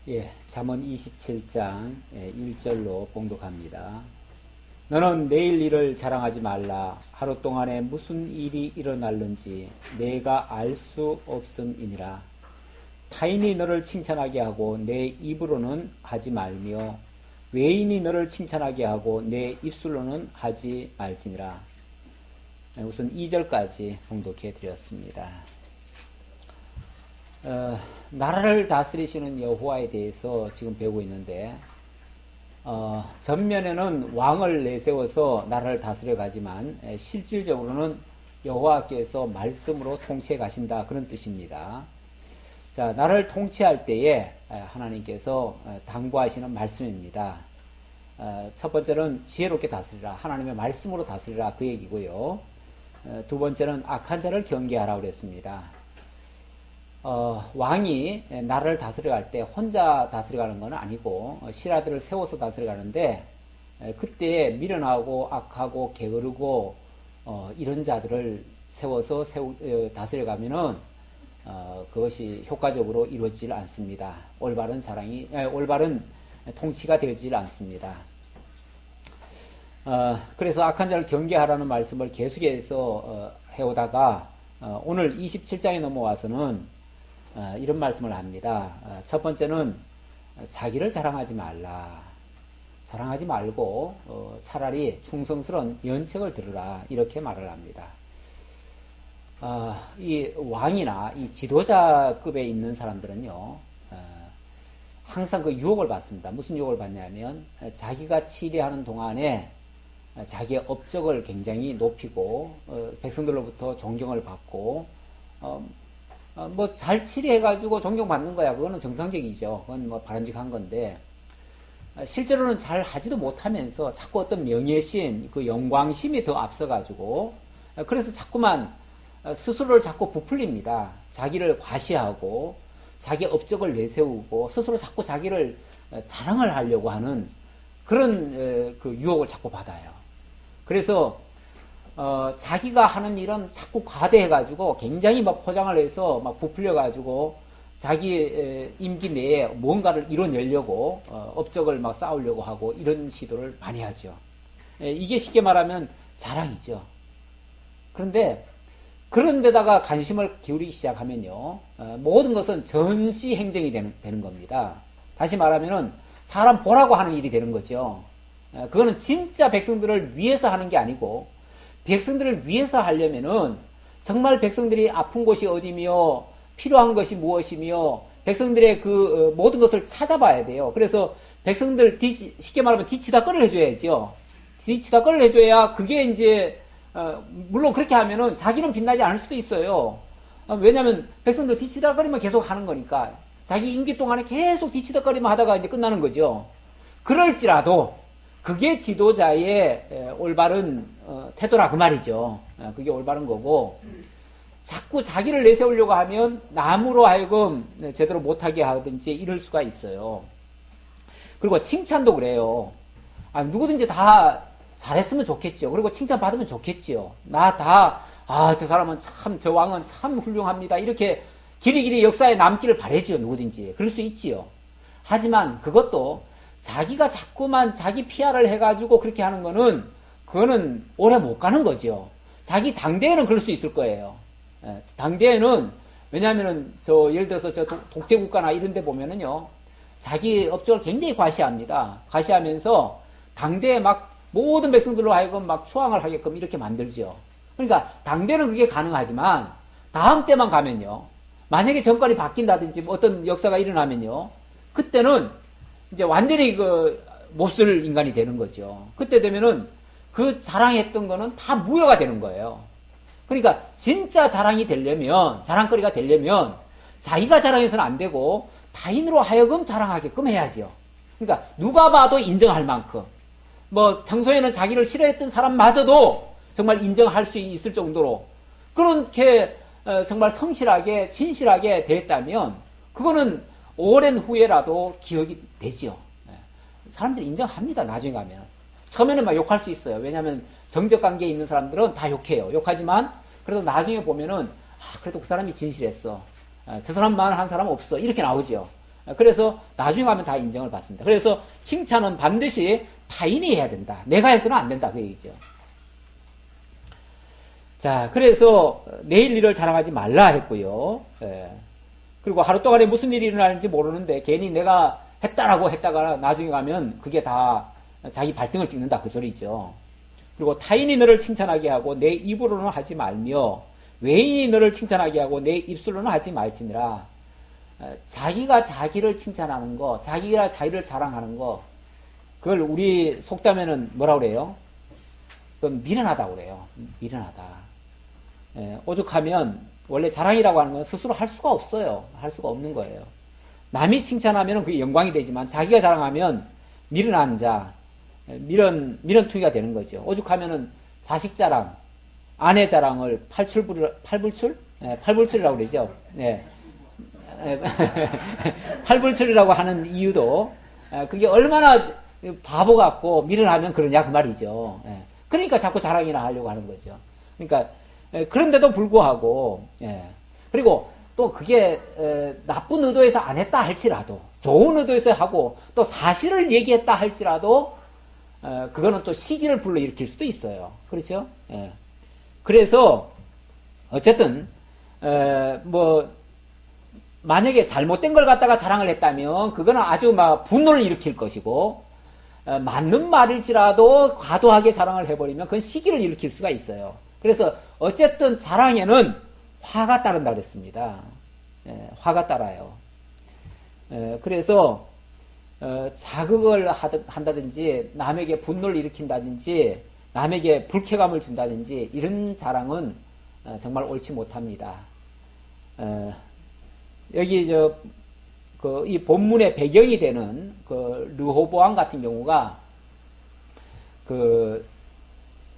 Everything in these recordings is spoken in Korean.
예, 잠언 27장 1절로 봉독합니다. 너는 내일 일을 자랑하지 말라. 하루 동안에 무슨 일이 일어날는지 내가 알 수 없음이니라. 타인이 너를 칭찬하게 하고 내 입으로는 하지 말며 외인이 너를 칭찬하게 하고 내 입술로는 하지 말지니라. 우선 2절까지 봉독해 드렸습니다. 나라를 다스리시는 여호와에 대해서 지금 배우고 있는데 전면에는 왕을 내세워서 나라를 다스려 가지만 실질적으로는 여호와께서 말씀으로 통치해 가신다, 그런 뜻입니다. 자, 나라를 통치할 때에 하나님께서 당부하시는 말씀입니다. 첫 번째는 지혜롭게 다스리라, 하나님의 말씀으로 다스리라, 그 얘기고요. 두 번째는 악한 자를 경계하라 그랬습니다. 왕이 나라를 다스려갈 때 혼자 다스려가는 건 아니고 신하들을 세워서 다스려가는데 그때 미련하고 악하고 게으르고 이런 자들을 세워서 다스려가면은 그것이 효과적으로 이루어지질 않습니다. 올바른 통치가 되질 않습니다. 그래서 악한 자를 경계하라는 말씀을 계속해서 해오다가 오늘 27장에 넘어와서는 이런 말씀을 합니다. 첫 번째는 자기를 자랑하지 말라. 자랑하지 말고 차라리 충성스러운 연책을 들으라, 이렇게 말을 합니다. 이 왕이나 이 지도자급에 있는 사람들은요, 항상 그 유혹을 받습니다. 무슨 유혹을 받냐면 자기가 치리하는 동안에 자기의 업적을 굉장히 높이고 백성들로부터 존경을 받고 뭐 잘 치리해가지고 존경받는 거야. 그거는 정상적이죠. 그건 뭐 바람직한 건데 실제로는 잘 하지도 못하면서 자꾸 어떤 명예심, 그 영광심이 더 앞서가지고 그래서 자꾸만 스스로를 자꾸 부풀립니다. 자기를 과시하고 자기 업적을 내세우고 스스로 자꾸 자기를 자랑을 하려고 하는 그런 그 유혹을 자꾸 받아요. 그래서 자기가 하는 일은 자꾸 과대해가지고 굉장히 막 포장을 해서 막 부풀려가지고 자기 임기 내에 뭔가를 이뤄내려고 업적을 막 쌓으려고 하고 이런 시도를 많이 하죠. 이게 쉽게 말하면 자랑이죠. 그런데 그런 데다가 관심을 기울이기 시작하면요, 모든 것은 전시 행정이 되는 겁니다. 다시 말하면은 사람 보라고 하는 일이 되는 거죠. 그거는 진짜 백성들을 위해서 하는 게 아니고 백성들을 위해서 하려면은 정말 백성들이 아픈 곳이 어디며 필요한 것이 무엇이며 백성들의 그 모든 것을 찾아봐야 돼요. 그래서 백성들 쉽게 말하면 뒤치다꺼를 해줘야죠. 뒤치다꺼를 해줘야 그게 이제 물론 그렇게 하면은 자기는 빛나지 않을 수도 있어요. 왜냐하면 백성들 뒤치다꺼리만 계속 하는 거니까 자기 임기 동안에 계속 뒤치다꺼리만 하다가 이제 끝나는 거죠. 그럴지라도 그게 지도자의 올바른 태도라, 그 말이죠. 그게 올바른 거고, 자꾸 자기를 내세우려고 하면 남으로 하여금 제대로 못하게 하든지 이럴 수가 있어요. 그리고 칭찬도 그래요. 누구든지 다 잘했으면 좋겠죠. 그리고 칭찬받으면 좋겠죠. 저 사람은 참, 저 왕은 참 훌륭합니다, 이렇게 길이길이 역사에 남기를 바라죠. 누구든지 그럴 수 있지요. 하지만 그것도 자기가 자꾸만 자기 PR을 해가지고 그렇게 하는 거는, 그거는 오래 못 가는 거죠. 자기 당대에는 그럴 수 있을 거예요. 당대에는, 왜냐하면은, 예를 들어서 독재국가나 이런 데 보면은요, 자기 업적을 굉장히 과시합니다. 과시하면서 당대에 막 모든 백성들로 하여금 막 추앙을 하게끔 이렇게 만들죠. 그러니까 당대는 그게 가능하지만, 다음 때만 가면요, 만약에 정권이 바뀐다든지 어떤 역사가 일어나면요, 그때는 이제 완전히 몹쓸 인간이 되는 거죠. 그때 되면은 그 자랑했던 거는 다 무효가 되는 거예요. 그러니까 진짜 자랑거리가 되려면 자기가 자랑해서는 안 되고 타인으로 하여금 자랑하게끔 해야죠. 그러니까 누가 봐도 인정할 만큼, 뭐 평소에는 자기를 싫어했던 사람마저도 정말 인정할 수 있을 정도로 그렇게 정말 성실하게 진실하게 됐다면 그거는 오랜 후에라도 기억이 되죠. 사람들이 인정합니다. 나중에 가면. 처음에는 막 욕할 수 있어요. 왜냐하면 정적관계에 있는 사람들은 다 욕해요. 욕하지만 그래도 나중에 보면은 그래도 그 사람이 진실했어. 저 사람만 한 사람은 없어. 이렇게 나오죠. 그래서 나중에 가면 다 인정을 받습니다. 그래서 칭찬은 반드시 타인이 해야 된다. 내가 해서는 안 된다. 그 얘기죠. 자, 그래서 내일 일을 자랑하지 말라 했고요. 예. 그리고 하루 동안에 무슨 일이 일어나는지 모르는데 괜히 내가 했다라고 했다가 나중에 가면 그게 다 자기 발등을 찍는다. 그 소리죠. 그리고 타인이 너를 칭찬하게 하고 내 입으로는 하지 말며 외인이 너를 칭찬하게 하고 내 입술로는 하지 말지니라. 자기가 자기를 칭찬하는 거, 자기가 자기를 자랑하는 거, 그걸 우리 속담에는 뭐라 그래요? 그건 미련하다고 그래요. 미련하다. 오죽하면 원래 자랑이라고 하는 건 스스로 할 수가 없어요. 할 수가 없는 거예요. 남이 칭찬하면 그게 영광이 되지만 자기가 자랑하면 미련한 자, 미련투기가 되는 거죠. 오죽하면은 자식 자랑, 아내 자랑을 팔불출이라고 그러죠. 네. 팔불출이라고 하는 이유도 그게 얼마나 바보 같고 미련하면 그러냐 그 말이죠. 그러니까 자꾸 자랑이나 하려고 하는 거죠. 그러니까 그런데도 불구하고 그리고 또 그게 나쁜 의도에서 안 했다 할지라도 좋은 의도에서 하고 또 사실을 얘기했다 할지라도 그거는 또 시기를 불러일으킬 수도 있어요. 그렇죠? 그래서 어쨌든 뭐 만약에 잘못된 걸 갖다가 자랑을 했다면 그거는 아주 막 분노를 일으킬 것이고 맞는 말일지라도 과도하게 자랑을 해버리면 그건 시기를 일으킬 수가 있어요. 그래서 어쨌든 자랑에는 화가 따른다 그랬습니다. 화가 따라요. 그래서 자극을 한다든지 남에게 분노를 일으킨다든지 남에게 불쾌감을 준다든지 이런 자랑은 정말 옳지 못합니다. 여기 이 본문의 배경이 되는 그 르호보암 같은 경우가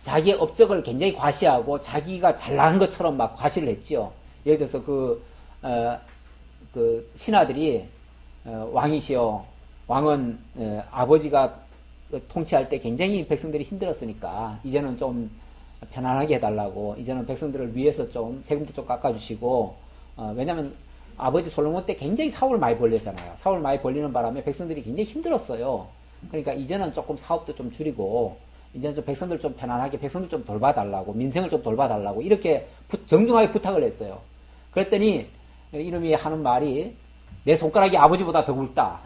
자기의 업적을 굉장히 과시하고 자기가 잘난 것처럼 막 과시를 했죠. 예를 들어서 그 신하들이 왕이시여, 왕은 아버지가 통치할 때 굉장히 백성들이 힘들었으니까 이제는 좀 편안하게 해달라고, 이제는 백성들을 위해서 좀 세금도 좀 깎아주시고, 왜냐면 아버지 솔로몬 때 굉장히 사업을 많이 벌렸잖아요. 사업을 많이 벌리는 바람에 백성들이 굉장히 힘들었어요. 그러니까 이제는 조금 사업도 좀 줄이고 이제는 좀 백성들 좀 편안하게, 백성들 좀 돌봐달라고, 민생을 좀 돌봐달라고 이렇게 정중하게 부탁을 했어요. 그랬더니 이놈이 하는 말이 내 손가락이 아버지보다 더 굵다.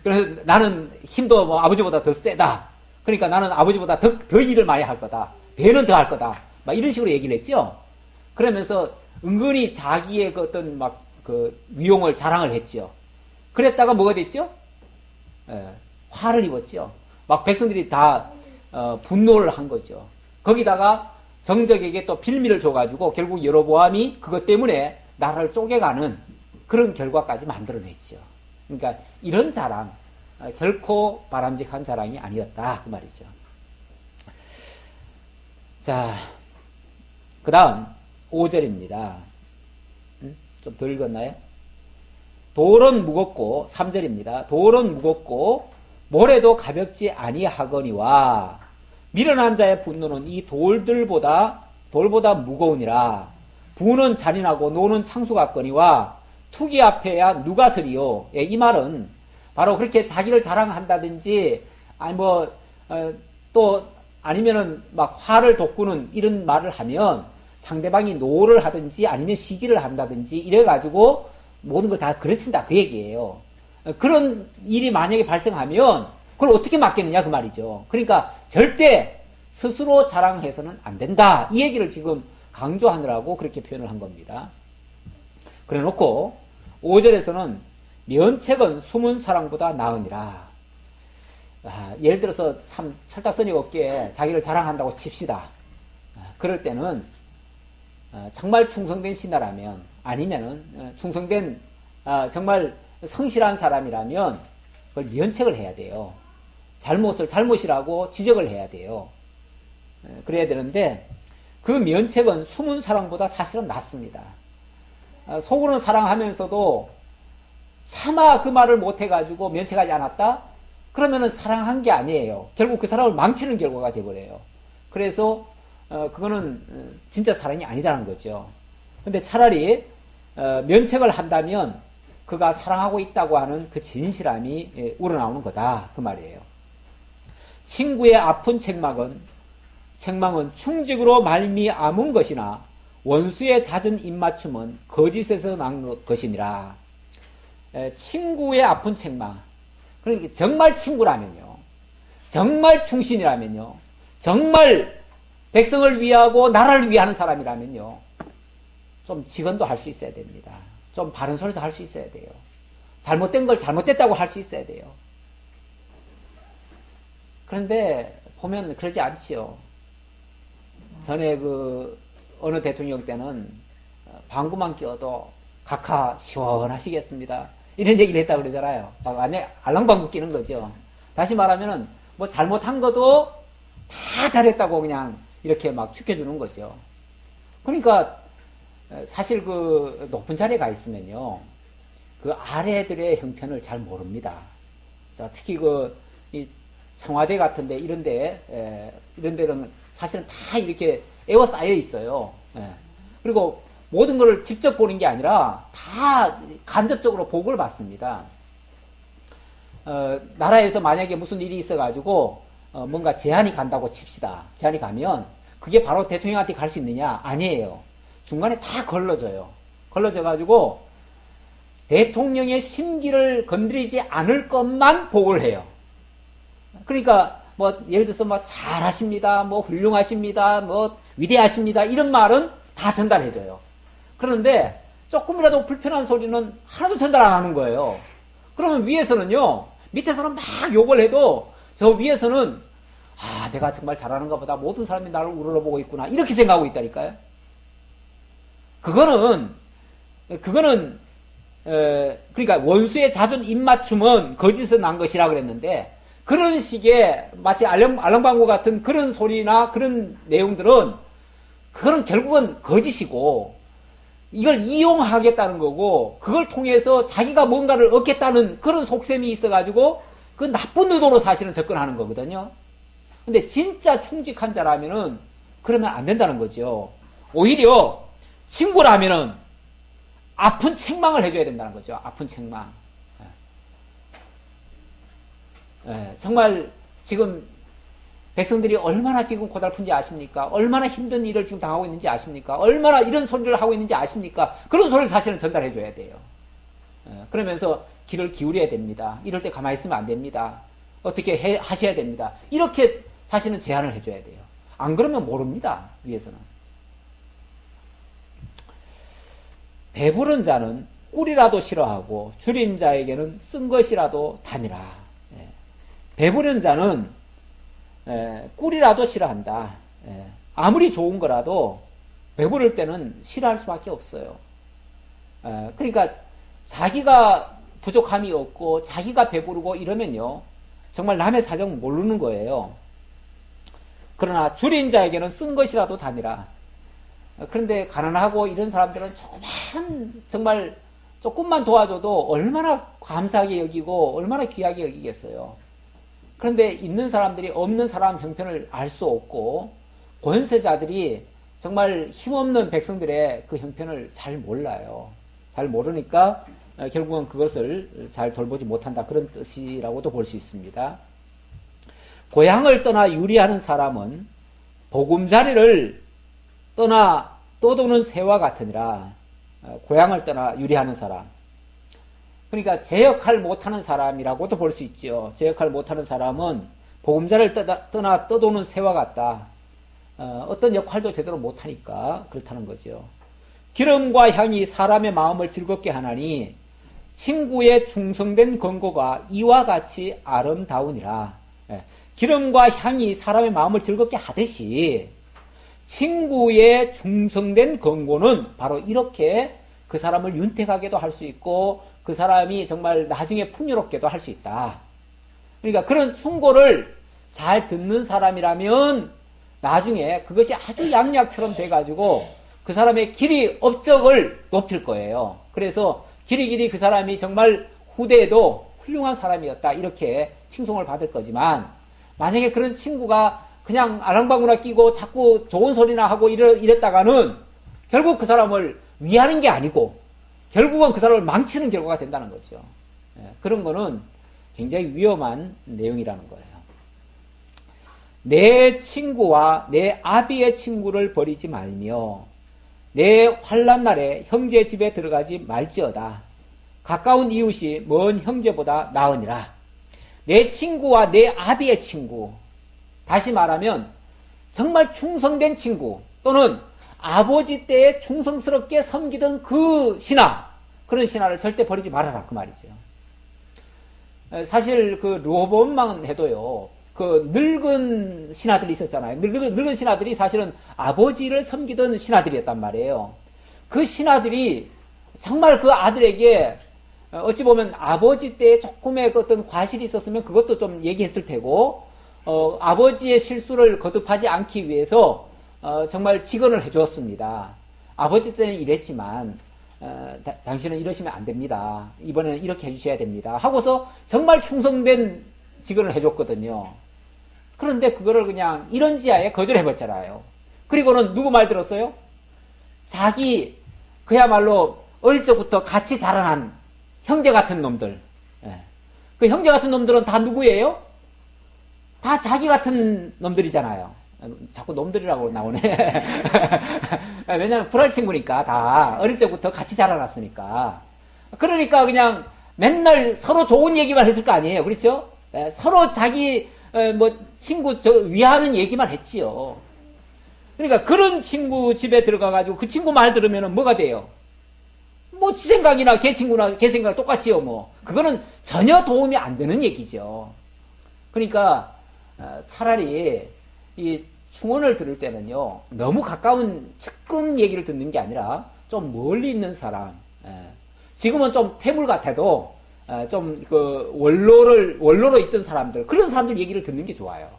그래서 나는 힘도 뭐 아버지보다 더 세다. 그러니까 나는 아버지보다 더 일을 많이 할 거다. 배는 더 할 거다. 막 이런 식으로 얘기를 했죠. 그러면서 은근히 자기의 그 어떤 위용을 자랑을 했죠. 그랬다가 뭐가 됐죠? 화를 입었죠. 막 백성들이 다 분노를 한 거죠. 거기다가 정적에게 또 빌미를 줘가지고 결국 여로보암이 그것 때문에 나라를 쪼개가는 그런 결과까지 만들어냈죠. 그러니까 이런 자랑 결코 바람직한 자랑이 아니었다 그 말이죠. 자, 그 다음 5절입니다. 좀 더 읽었나요? 돌은 무겁고 3절입니다. 돌은 무겁고 모래도 가볍지 아니하거니와 미련한 자의 분노는 이 돌보다 무거우니라. 부는 잔인하고 노는 창수 같거니와 투기 앞에야 누가 서리요. 이 말은 바로 그렇게 자기를 자랑한다든지 또 아니면은 막 화를 돋구는 이런 말을 하면 상대방이 노를 하든지 아니면 시기를 한다든지 이래가지고 모든 걸 다 그르친다 그 얘기예요. 그런 일이 만약에 발생하면 그걸 어떻게 막겠느냐 그 말이죠. 그러니까 절대 스스로 자랑해서는 안 된다. 이 얘기를 지금 강조하느라고 그렇게 표현을 한 겁니다. 그래 놓고 5절에서는 면책은 숨은 사랑보다 나으니라. 예를 들어서 참 철다서니 없게 자기를 자랑한다고 칩시다. 그럴 때는 정말 충성된 신하라면 아니면은 충성된 정말 성실한 사람이라면 그걸 면책을 해야 돼요. 잘못을 잘못이라고 지적을 해야 돼요. 그래야 되는데 그 면책은 숨은 사랑보다 사실은 낫습니다. 속으로는 사랑하면서도 차마 그 말을 못해가지고 면책하지 않았다? 그러면은 사랑한 게 아니에요. 결국 그 사람을 망치는 결과가 돼버려요. 그래서 그거는 진짜 사랑이 아니다는 거죠. 근데 차라리 면책을 한다면 그가 사랑하고 있다고 하는 그 진실함이 우러나오는 거다. 그 말이에요. 친구의 아픈 책망은 충직으로 말미암은 것이나 원수의 잦은 입맞춤은 거짓에서 난 것이니라. 친구의 아픈 책망. 그러니까 정말 친구라면요. 정말 충신이라면요. 정말 백성을 위하고 나라를 위하는 사람이라면요. 좀 직언도 할 수 있어야 됩니다. 좀 바른 소리도 할 수 있어야 돼요. 잘못된 걸 잘못됐다고 할 수 있어야 돼요. 그런데 보면 그러지 않지요. 전에 어느 대통령 때는 방구만 끼워도 각하 시원하시겠습니다. 이런 얘기를 했다고 그러잖아요. 안에 알랑방구 끼는 거죠. 다시 말하면은 뭐 잘못한 것도 다 잘했다고 그냥 이렇게 막 축해주는 거죠. 그러니까 사실 높은 자리에 가 있으면요. 아래들의 형편을 잘 모릅니다. 자, 특히 이 청와대 같은데 이런 데는 사실은 다 이렇게 에워싸여 있어요. 그리고 모든 것을 직접 보는 게 아니라 다 간접적으로 보고를 받습니다. 나라에서 만약에 무슨 일이 있어가지고 뭔가 제안이 간다고 칩시다. 제안이 가면 그게 바로 대통령한테 갈 수 있느냐? 아니에요. 중간에 다 걸러져요. 걸러져가지고 대통령의 심기를 건드리지 않을 것만 보고를 해요. 그러니까 예를 들어서 잘하십니다, 훌륭하십니다, 위대하십니다 이런 말은 다 전달해줘요. 그런데 조금이라도 불편한 소리는 하나도 전달 안 하는 거예요. 그러면 위에서는요, 밑에서는 막 욕을 해도 저 위에서는 내가 정말 잘하는가 보다 모든 사람이 나를 우러러보고 있구나 이렇게 생각하고 있다니까요. 그거는 그러니까 원수의 잦은 입맞춤은 거짓에서 난 것이라 그랬는데 그런 식의 마치 알랑방구 같은 그런 소리나 그런 내용들은 그거는 결국은 거짓이고 이걸 이용하겠다는 거고 그걸 통해서 자기가 뭔가를 얻겠다는 그런 속셈이 있어가지고 그 나쁜 의도로 사실은 접근하는 거거든요. 근데 진짜 충직한 자라면은 그러면 안 된다는 거죠. 오히려 친구라면은 아픈 책망을 해줘야 된다는 거죠. 아픈 책망. 정말 지금 백성들이 얼마나 지금 고달픈지 아십니까? 얼마나 힘든 일을 지금 당하고 있는지 아십니까? 얼마나 이런 소리를 하고 있는지 아십니까? 그런 소리를 사실은 전달해줘야 돼요. 그러면서 귀를 기울여야 됩니다. 이럴 때 가만히 있으면 안 됩니다. 어떻게 하셔야 됩니다. 이렇게 사실은 제안을 해줘야 돼요. 안 그러면 모릅니다. 위에서는. 배부른 자는 꿀이라도 싫어하고 줄인 자에게는 쓴 것이라도 다니라. 배부른 자는 꿀이라도 싫어한다. 아무리 좋은 거라도 배부를 때는 싫어할 수밖에 없어요. 그러니까 자기가 부족함이 없고 자기가 배부르고 이러면요. 정말 남의 사정 모르는 거예요. 그러나 줄인 자에게는 쓴 것이라도 다니라. 그런데 가난하고 이런 사람들은 정말 조금만 도와줘도 얼마나 감사하게 여기고 얼마나 귀하게 여기겠어요. 그런데 있는 사람들이 없는 사람 형편을 알 수 없고 권세자들이 정말 힘없는 백성들의 그 형편을 잘 몰라요. 잘 모르니까 결국은 그것을 잘 돌보지 못한다. 그런 뜻이라고도 볼 수 있습니다. 고향을 떠나 유리하는 사람은 보금자리를 떠나 떠도는 새와 같으니라. 고향을 떠나 유리하는 사람. 그러니까 제 역할 못하는 사람이라고도 볼 수 있죠. 제 역할 못하는 사람은 보금자리를 떠나 떠도는 새와 같다. 어떤 역할도 제대로 못하니까 그렇다는 거죠. 기름과 향이 사람의 마음을 즐겁게 하나니 친구의 충성된 권고가 이와 같이 아름다우니라. 기름과 향이 사람의 마음을 즐겁게 하듯이 친구의 충성된 권고는 바로 이렇게 그 사람을 윤택하게도 할 수 있고 그 사람이 정말 나중에 풍요롭게도 할 수 있다. 그러니까 그런 충고를 잘 듣는 사람이라면 나중에 그것이 아주 양약처럼 돼가지고 그 사람의 길이 업적을 높일 거예요. 그래서 길이길이 그 사람이 정말 후대에도 훌륭한 사람이었다 이렇게 칭송을 받을 거지만 만약에 그런 친구가 그냥 아랑방구나 끼고 자꾸 좋은 소리나 하고 이랬다가는 결국 그 사람을 위하는 게 아니고 결국은 그 사람을 망치는 결과가 된다는 거죠. 그런 거는 굉장히 위험한 내용이라는 거예요. 내 친구와 내 아비의 친구를 버리지 말며 내 환난 날에 형제 집에 들어가지 말지어다. 가까운 이웃이 먼 형제보다 나으니라. 내 친구와 내 아비의 친구, 다시 말하면 정말 충성된 친구 또는 아버지 때에 충성스럽게 섬기던 그 신하, 그런 신하를 절대 버리지 말아라 그 말이죠. 사실 그 르호보암만 해도요, 그 늙은 신하들이 있었잖아요. 늙은 신하들이 사실은 아버지를 섬기던 신하들이었단 말이에요. 그 신하들이 정말 그 아들에게 어찌 보면 아버지 때에 조금의 어떤 과실이 있었으면 그것도 좀 얘기했을 테고, 아버지의 실수를 거듭하지 않기 위해서 정말 직언을 해주었습니다. 아버지 때는 이랬지만 당신은 이러시면 안 됩니다. 이번에는 이렇게 해주셔야 됩니다. 하고서 정말 충성된 직언을 해줬거든요. 그런데 그거를 그냥 이런 지하에 거절해버렸잖아요. 그리고는 누구 말 들었어요? 자기 그야말로 어릴 적부터 같이 자라난 형제 같은 놈들. 그 형제 같은 놈들은 다 누구예요? 다 자기 같은 놈들이잖아요. 자꾸 놈들이라고 나오네. 왜냐면 불알 친구니까 다 어릴 적부터 같이 자라났으니까. 그러니까 그냥 맨날 서로 좋은 얘기만 했을 거 아니에요. 그렇죠? 서로 자기 친구 위하는 얘기만 했지요. 그러니까 그런 친구 집에 들어가가지고 그 친구 말 들으면 뭐가 돼요? 지 생각이나 걔 친구나 걔 생각 똑같지요. 그거는 전혀 도움이 안 되는 얘기죠. 그러니까 차라리 이 충언을 들을 때는요, 너무 가까운 측근 얘기를 듣는 게 아니라 좀 멀리 있는 사람, 지금은 좀 태물 같아도 좀 그 원로로 있던 사람들, 그런 사람들 얘기를 듣는 게 좋아요.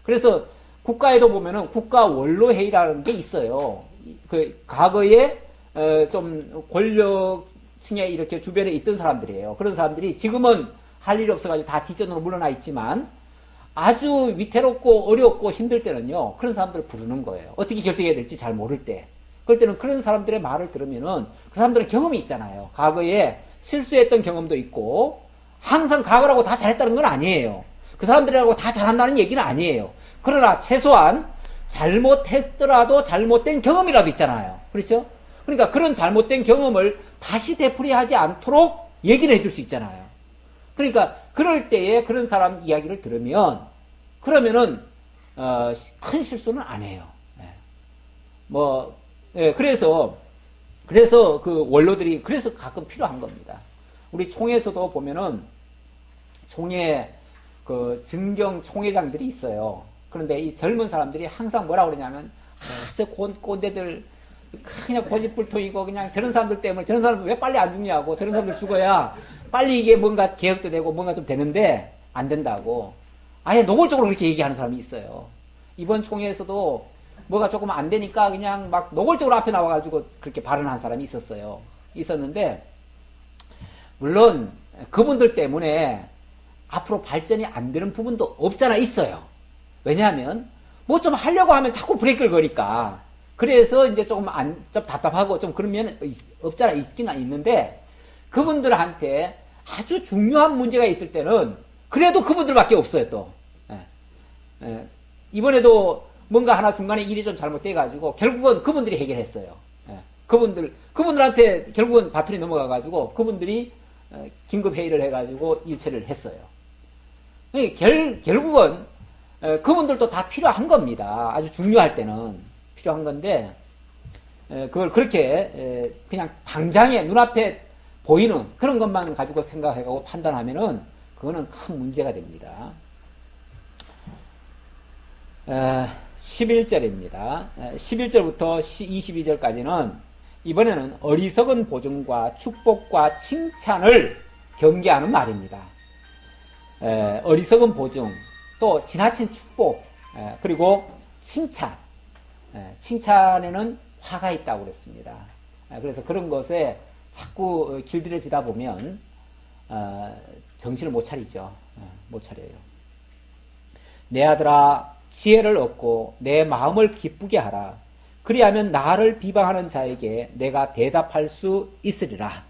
그래서 국가에도 보면은 국가 원로회의라는 게 있어요. 그 과거에 좀 권력층에 이렇게 주변에 있던 사람들이에요. 그런 사람들이 지금은 할 일이 없어가지고 다 뒷전으로 물러나 있지만 아주 위태롭고 어렵고 힘들 때는요, 그런 사람들을 부르는 거예요. 어떻게 결정해야 될지 잘 모를 때. 그럴 때는 그런 사람들의 말을 들으면은 그 사람들의 경험이 있잖아요. 과거에 실수했던 경험도 있고, 항상 과거라고 다 잘했다는 건 아니에요. 그 사람들이라고 다 잘한다는 얘기는 아니에요. 그러나 최소한 잘못했더라도 잘못된 경험이라도 있잖아요. 그렇죠? 그러니까 그런 잘못된 경험을 다시 되풀이하지 않도록 얘기를 해줄 수 있잖아요. 그러니까 그럴 때에 그런 사람 이야기를 들으면 그러면은 큰 실수는 안 해요. 그래서 그 원로들이 그래서 가끔 필요한 겁니다. 우리 총회에서도 보면은 총회 그 증경 총회장들이 있어요. 그런데 이 젊은 사람들이 항상 뭐라 그러냐면 저 꼰대들 그냥 고집불통이고 그냥 저런 사람들 때문에 저런 사람들 왜 빨리 안 죽냐고, 저런 사람들 죽어야 빨리 이게 뭔가 개혁도 되고 뭔가 좀 되는데 안 된다고 아예 노골적으로 그렇게 얘기하는 사람이 있어요. 이번 총회에서도 뭐가 조금 안 되니까 그냥 막 노골적으로 앞에 나와가지고 그렇게 발언한 사람이 있었는데 물론 그분들 때문에 앞으로 발전이 안 되는 부분도 없잖아 있어요. 왜냐하면 뭐 좀 하려고 하면 자꾸 브레이크를 거니까. 그래서 이제 좀 답답하고 좀 그런 면은 없잖아 있기는 있는데 그분들한테 아주 중요한 문제가 있을 때는 그래도 그분들밖에 없어요 또. 이번에도 뭔가 하나 중간에 일이 좀 잘못돼가지고 결국은 그분들이 해결했어요. 그분들한테 결국은 바톤이 넘어가가지고 그분들이 긴급회의를 해가지고 일처리를 했어요. 결국은 그분들도 다 필요한 겁니다. 아주 중요할 때는 필요한 건데 그걸 그렇게 그냥 당장에 눈앞에 보이는 그런 것만 가지고 생각하고 판단하면은 그거는 큰 문제가 됩니다. 11절입니다. 11절부터 22절까지는 이번에는 어리석은 보증과 축복과 칭찬을 경계하는 말입니다. 어리석은 보증, 또 지나친 축복, 그리고 칭찬. 칭찬에는 화가 있다고 그랬습니다. 그래서 그런 것에 자꾸 길들여지다 보면 정신을 못 차리죠. 못 차려요. 내 아들아 지혜를 얻고 내 마음을 기쁘게 하라. 그리하면 나를 비방하는 자에게 내가 대답할 수 있으리라.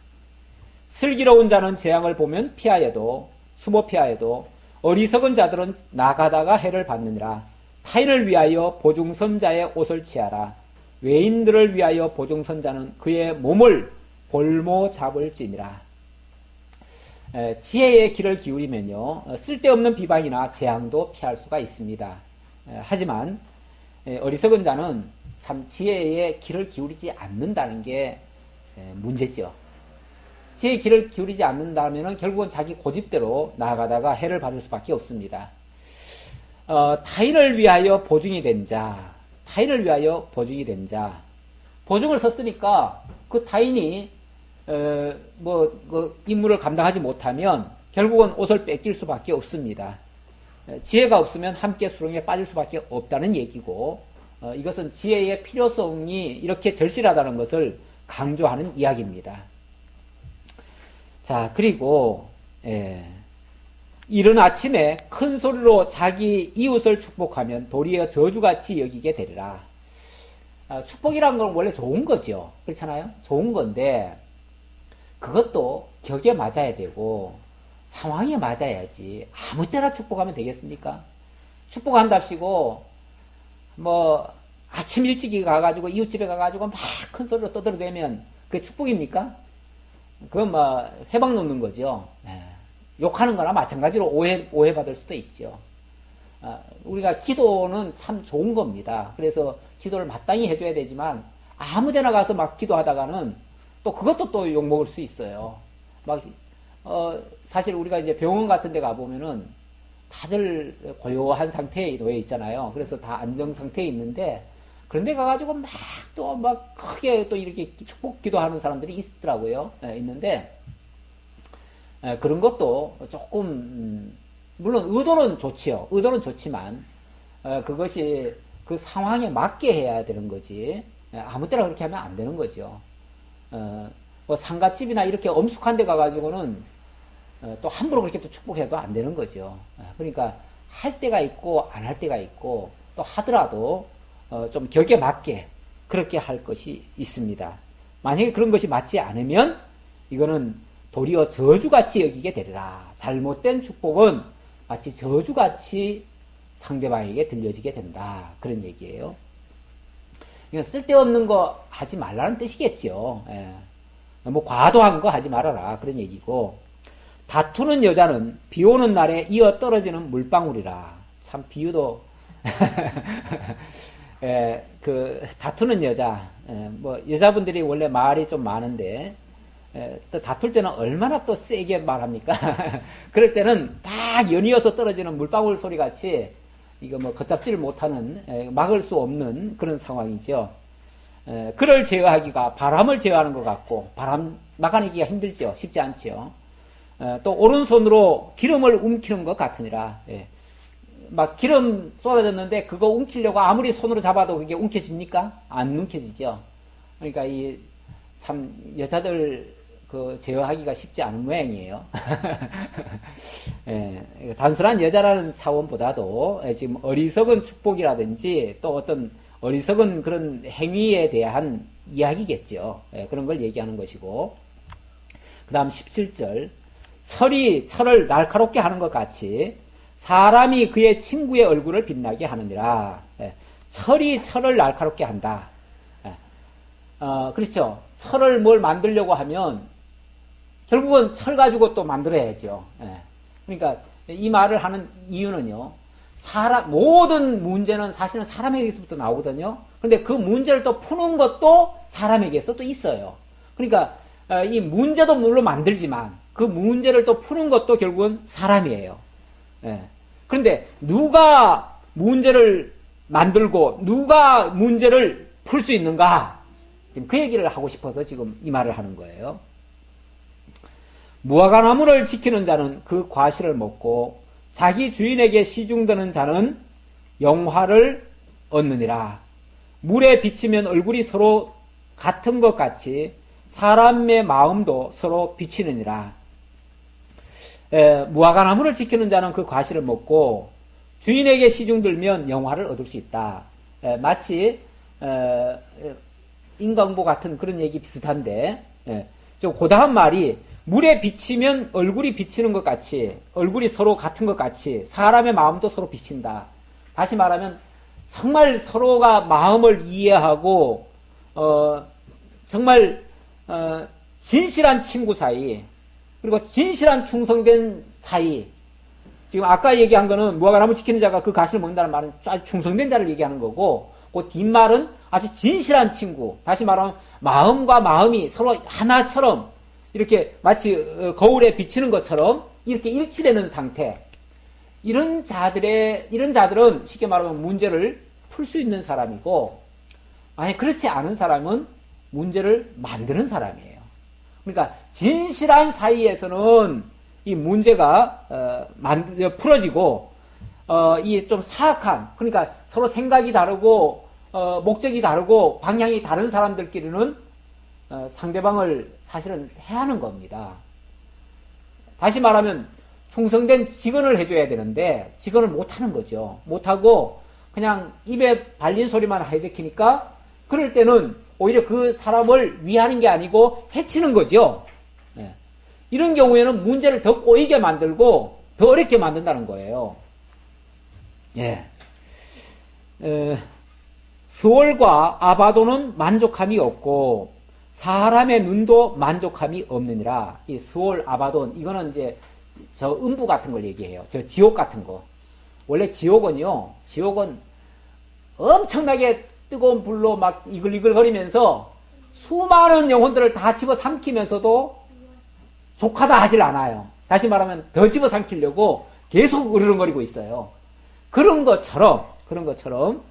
슬기로운 자는 재앙을 보면 피하여도 숨어 피하여도 어리석은 자들은 나가다가 해를 받느니라. 타인을 위하여 보증선자의 옷을 취하라. 외인들을 위하여 보증선자는 그의 몸을 볼모 잡을지니라. 지혜의 길을 기울이면요, 쓸데없는 비방이나 재앙도 피할 수가 있습니다. 하지만 어리석은 자는 참 지혜의 길을 기울이지 않는다는 게 문제죠. 지혜의 길을 기울이지 않는다면 결국은 자기 고집대로 나아가다가 해를 받을 수밖에 없습니다. 타인을 위하여 보증이 된 자, 타인을 위하여 보증이 된 자, 보증을 섰으니까 그 타인이 그 임무를 감당하지 못하면 결국은 옷을 뺏길 수밖에 없습니다. 지혜가 없으면 함께 수렁에 빠질 수밖에 없다는 얘기고, 이것은 지혜의 필요성이 이렇게 절실하다는 것을 강조하는 이야기입니다. 자, 그리고 이른 아침에 큰 소리로 자기 이웃을 축복하면 도리어 저주같이 여기게 되리라. 축복이라는 건 원래 좋은 거죠. 그렇잖아요? 좋은 건데 그것도 격에 맞아야 되고 상황에 맞아야지 아무 때나 축복하면 되겠습니까? 축복한답시고 뭐 아침 일찍이 가가지고 이웃집에 가가지고 막 큰 소리로 떠들어대면 그게 축복입니까? 그건 뭐 회방 놓는 거죠. 욕하는 거나 마찬가지로 오해받을 수도 있죠. 우리가 기도는 참 좋은 겁니다. 그래서 기도를 마땅히 해줘야 되지만 아무 데나 가서 막 기도하다가는 또 그것도 또 욕먹을 수 있어요. 사실 우리가 이제 병원 같은 데 가보면은 다들 고요한 상태에 놓여 있잖아요. 그래서 다 안정 상태에 있는데 그런 데 가가지고 막 크게 또 이렇게 축복 기도하는 사람들이 있더라고요. 있는데 그런 것도 조금 물론 의도는 좋지요. 의도는 좋지만 그것이 그 상황에 맞게 해야 되는 거지 아무 때나 그렇게 하면 안 되는 거죠. 뭐 상갓집이나 이렇게 엄숙한 데 가가지고는 또 함부로 그렇게 또 축복해도 안 되는 거죠. 그러니까 할 때가 있고 안 할 때가 있고 또 하더라도 좀 격에 맞게 그렇게 할 것이 있습니다. 만약에 그런 것이 맞지 않으면 이거는 도리어 저주같이 여기게 되리라. 잘못된 축복은 마치 저주같이 상대방에게 들려지게 된다. 그런 얘기예요. 이건 쓸데없는 거 하지 말라는 뜻이겠죠. 뭐 과도한 거 하지 말아라. 그런 얘기고 다투는 여자는 비 오는 날에 이어 떨어지는 물방울이라. 참 비유도 다투는 여자 뭐 여자분들이 원래 말이 좀 많은데 또 다툴 때는 얼마나 또 세게 말합니까? 그럴 때는 막 연이어서 떨어지는 물방울 소리 같이 이거 뭐 걷잡지를 못하는 막을 수 없는 그런 상황이죠. 그를 제어하기가 바람을 제어하는 것 같고 바람 막아내기가 힘들죠. 쉽지 않죠. 또 오른손으로 기름을 움키는 것 같으니라. 막 기름 쏟아졌는데 그거 움키려고 아무리 손으로 잡아도 그게 움켜집니까? 안 움켜지죠. 그러니까 이 참 여자들 그 제어하기가 쉽지 않은 모양이에요. 단순한 여자라는 차원보다도 지금 어리석은 축복이라든지 또 어떤 어리석은 그런 행위에 대한 이야기겠죠. 그런 걸 얘기하는 것이고 그 다음 17절 철이 철을 날카롭게 하는 것 같이 사람이 그의 친구의 얼굴을 빛나게 하느니라. 철이 철을 날카롭게 한다. 그렇죠. 철을 뭘 만들려고 하면 결국은 철 가지고 또 만들어야죠. 그러니까 이 말을 하는 이유는요. 모든 문제는 사실은 사람에게서부터 나오거든요. 그런데 그 문제를 또 푸는 것도 사람에게서 또 있어요. 그러니까 이 문제도 물론 만들지만 그 문제를 또 푸는 것도 결국은 사람이에요. 그런데 누가 문제를 만들고 누가 문제를 풀 수 있는가? 지금 그 얘기를 하고 싶어서 지금 이 말을 하는 거예요. 무화과나무를 지키는 자는 그 과실을 먹고 자기 주인에게 시중드는 자는 영화를 얻느니라. 물에 비치면 얼굴이 서로 같은 것 같이 사람의 마음도 서로 비치느니라. 무화과나무를 지키는 자는 그 과실을 먹고 주인에게 시중들면 영화를 얻을 수 있다. 마치 인광보 같은 그런 얘기 비슷한데 좀 고다한 말이 물에 비치면 얼굴이 비치는 것 같이, 얼굴이 서로 같은 것 같이 사람의 마음도 서로 비친다. 다시 말하면 정말 서로가 마음을 이해하고 정말 진실한 친구 사이, 그리고 진실한 충성된 사이. 지금 아까 얘기한 거는 무화과 나무 지키는 자가 그 가시를 먹는다는 말은 아주 충성된 자를 얘기하는 거고, 그 뒷말은 아주 진실한 친구. 다시 말하면 마음과 마음이 서로 하나처럼 이렇게 마치 거울에 비치는 것처럼 이렇게 일치되는 상태. 이런 자들은 쉽게 말하면 문제를 풀 수 있는 사람이고, 아니 그렇지 않은 사람은 문제를 만드는 사람이에요. 그러니까 진실한 사이에서는 이 문제가 풀어지고, 이 좀 사악한, 그러니까 서로 생각이 다르고 목적이 다르고 방향이 다른 사람들끼리는 상대방을 사실은 해하는 겁니다. 다시 말하면 충성된 직언을 해줘야 되는데 직언을 못하는 거죠. 못하고 그냥 입에 발린 소리만 하이제키니까 그럴 때는 오히려 그 사람을 위하는 게 아니고 해치는 거죠. 네. 이런 경우에는 문제를 더 꼬이게 만들고 더 어렵게 만든다는 거예요. 예. 스월과 아바도는 만족함이 없고 사람의 눈도 만족함이 없느니라. 이 스월, 아바돈, 이거는 이제 저 음부 같은 걸 얘기해요. 저 지옥 같은 거. 원래 지옥은 엄청나게 뜨거운 불로 막 이글이글거리면서 수많은 영혼들을 다 집어삼키면서도 족하다 하질 않아요. 다시 말하면 더 집어삼키려고 계속 으르렁거리고 있어요. 그런 것처럼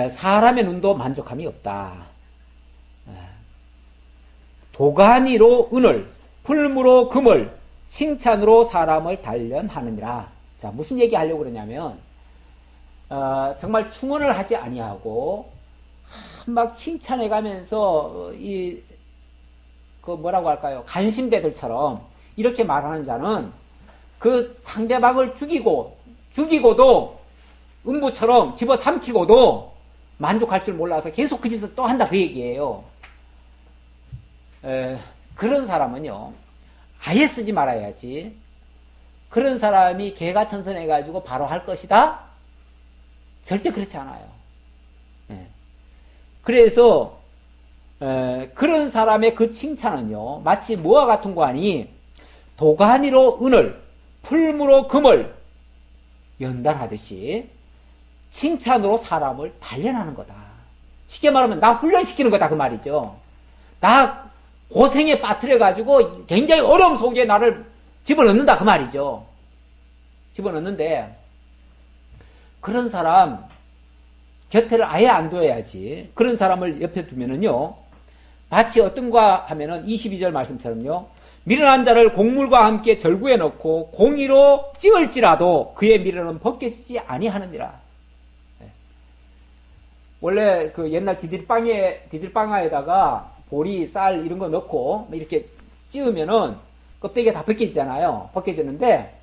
사람의 눈도 만족함이 없다. 도가니로 은을, 풀무로 금을, 칭찬으로 사람을 단련하느니라. 자, 무슨 얘기 하려고 그러냐면 정말 충언을 하지 아니하고 막 칭찬해가면서 뭐라고 할까요? 간신배들처럼 이렇게 말하는 자는 그 상대방을 죽이고도 음부처럼 집어삼키고도 만족할 줄 몰라서 계속 그 짓을 또 한다, 그 얘기예요. 그런 사람은요, 아예 쓰지 말아야지. 그런 사람이 개가천선해가지고 바로 할 것이다? 절대 그렇지 않아요. 그래서 그런 사람의 그 칭찬은요, 마치 뭐와 같은 거 아니, 도가니로 은을, 풀무로 금을 연단하듯이 칭찬으로 사람을 단련하는 거다. 쉽게 말하면 나 훈련시키는 거다, 그 말이죠. 나 고생에 빠뜨려가지고 굉장히 어려움 속에 나를 집어넣는다, 그 말이죠. 집어넣는데 그런 사람 곁에를 아예 안 둬야지. 그런 사람을 옆에 두면은요, 마치 어떤가 하면은 22절 말씀처럼요, 미련한 자를 곡물과 함께 절구에 넣고 공의로 찌을지라도 그의 미련은 벗겨지지 아니하느니라. 원래 그 옛날 디딜빵에다가 보리, 쌀 이런 거 넣고 이렇게 찌우면은 껍데기가 다 벗겨지잖아요. 벗겨지는데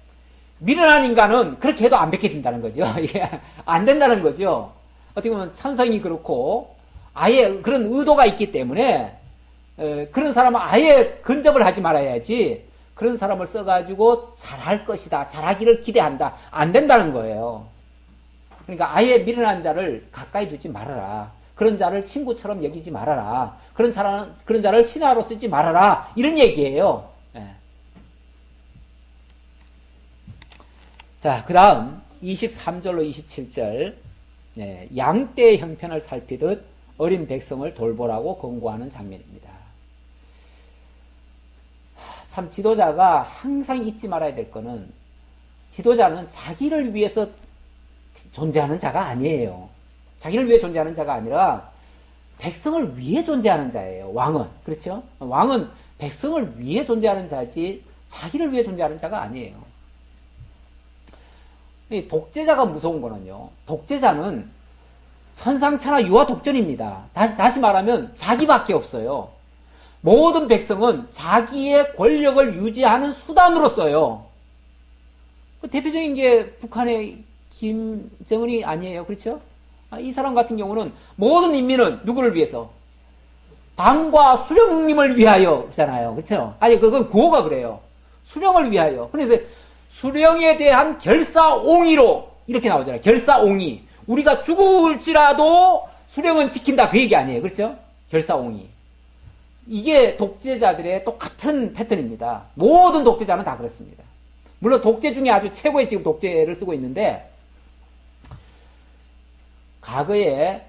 미련한 인간은 그렇게 해도 안 벗겨진다는 거죠. 이게 안 된다는 거죠. 어떻게 보면 천성이 그렇고 아예 그런 의도가 있기 때문에 그런 사람은 아예 근접을 하지 말아야지. 그런 사람을 써가지고 잘할 것이다, 잘하기를 기대한다, 안 된다는 거예요. 그러니까 아예 미련한 자를 가까이 두지 말아라. 그런 자를 친구처럼 여기지 말아라. 그런 자를 신하로 쓰지 말아라. 이런 얘기예요. 자, 그 다음 23절로 27절. 양떼의 형편을 살피듯 어린 백성을 돌보라고 권고하는 장면입니다. 참 지도자가 항상 잊지 말아야 될 거는, 지도자는 자기를 위해서 존재하는 자가 아니에요. 자기를 위해 존재하는 자가 아니라 백성을 위해 존재하는 자예요. 왕은. 그렇죠? 왕은 백성을 위해 존재하는 자지 자기를 위해 존재하는 자가 아니에요. 이 독재자가 무서운 거는요, 독재자는 천상천하 유아 독전입니다. 다시 말하면 자기밖에 없어요. 모든 백성은 자기의 권력을 유지하는 수단으로 써요. 대표적인 게 북한의 김정은이 아니에요. 그렇죠? 이 사람 같은 경우는 모든 인민은 누구를 위해서? 당과 수령님을 위하여 잖아요. 그렇죠? 아니 그건 구호가 그래요. 수령을 위하여. 그래서 수령에 대한 결사옹의로 이렇게 나오잖아요. 결사옹의. 우리가 죽을지라도 수령은 지킨다 그 얘기 아니에요. 그렇죠? 결사옹의. 이게 독재자들의 똑같은 패턴입니다. 모든 독재자는 다 그렇습니다. 물론 독재 중에 아주 최고의 지금 독재를 쓰고 있는데 과거에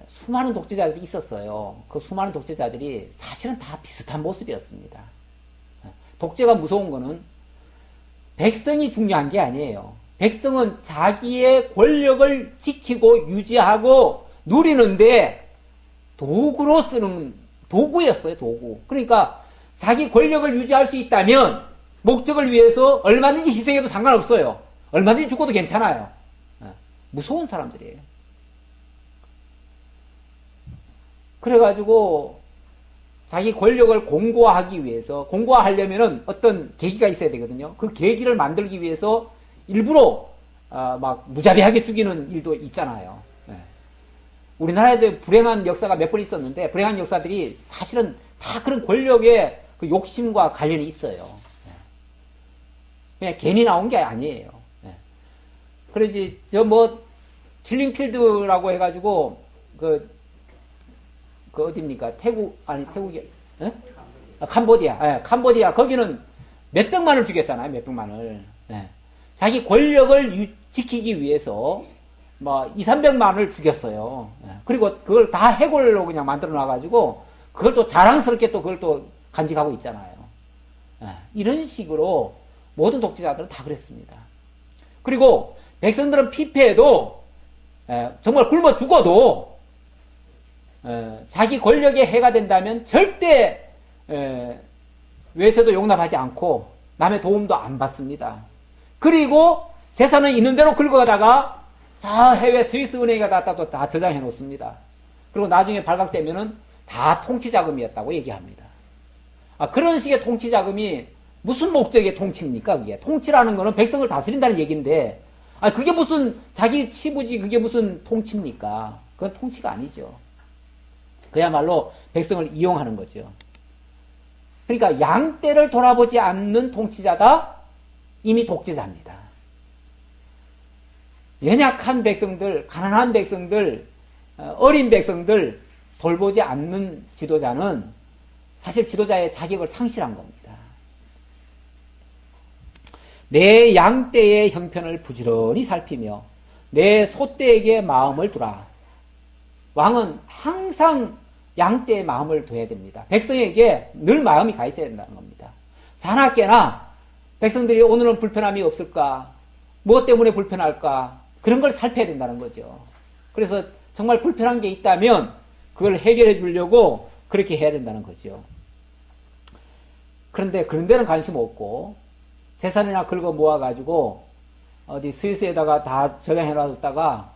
수많은 독재자들이 있었어요. 그 수많은 독재자들이 사실은 다 비슷한 모습이었습니다. 독재가 무서운 거는 백성이 중요한 게 아니에요. 백성은 자기의 권력을 지키고 유지하고 누리는데 도구로 쓰는 도구였어요. 도구. 그러니까 자기 권력을 유지할 수 있다면 목적을 위해서 얼마든지 희생해도 상관없어요. 얼마든지 죽어도 괜찮아요. 무서운 사람들이에요. 그래가지고 자기 권력을 공고화하기 위해서 공고화하려면은 어떤 계기가 있어야 되거든요. 그 계기를 만들기 위해서 일부러 막 무자비하게 죽이는 일도 있잖아요. 우리나라에도 불행한 역사가 몇 번 있었는데 불행한 역사들이 사실은 다 그런 권력의 그 욕심과 관련이 있어요. 그냥 괜히 나온 게 아니에요. 그러지 저 뭐 킬링필드라고 해가지고 그 어디입니까? 태국이 캄보디아. 캄보디아 거기는 몇백만을 죽였잖아요. 몇백만을. 자기 권력을 지키기 위해서 뭐 200~300만을 죽였어요. 그리고 그걸 다 해골로 그냥 만들어 놔가지고 그걸 또 자랑스럽게 또 그걸 또 간직하고 있잖아요. 이런 식으로 모든 독재자들은 다 그랬습니다. 그리고 백성들은 피폐해도 정말 굶어 죽어도 자기 권력에 해가 된다면 절대 외세도 용납하지 않고 남의 도움도 안 받습니다. 그리고 재산은 있는 대로 긁어가다가 자 해외 스위스 은행에 갖다 또 다 저장해 놓습니다. 그리고 나중에 발각되면은 다 통치자금이었다고 얘기합니다. 그런 식의 통치자금이 무슨 목적의 통치입니까? 그게 통치라는 거는 백성을 다스린다는 얘기인데 그게 무슨 자기 치부지 그게 무슨 통치입니까? 그건 통치가 아니죠. 그야말로 백성을 이용하는 거죠. 그러니까 양떼를 돌아보지 않는 통치자다? 이미 독재자입니다. 연약한 백성들, 가난한 백성들, 어린 백성들 돌보지 않는 지도자는 사실 지도자의 자격을 상실한 겁니다. 내 양떼의 형편을 부지런히 살피며 내 소떼에게 마음을 두라. 왕은 항상 양떼의 마음을 둬야 됩니다. 백성에게 늘 마음이 가 있어야 된다는 겁니다. 자나깨나 백성들이 오늘은 불편함이 없을까? 무엇 때문에 불편할까? 그런 걸 살펴야 된다는 거죠. 그래서 정말 불편한 게 있다면 그걸 해결해 주려고 그렇게 해야 된다는 거죠. 그런데 그런 데는 관심 없고 재산이나 긁어 모아가지고 어디 스위스에다가 다 저장해 놔뒀다가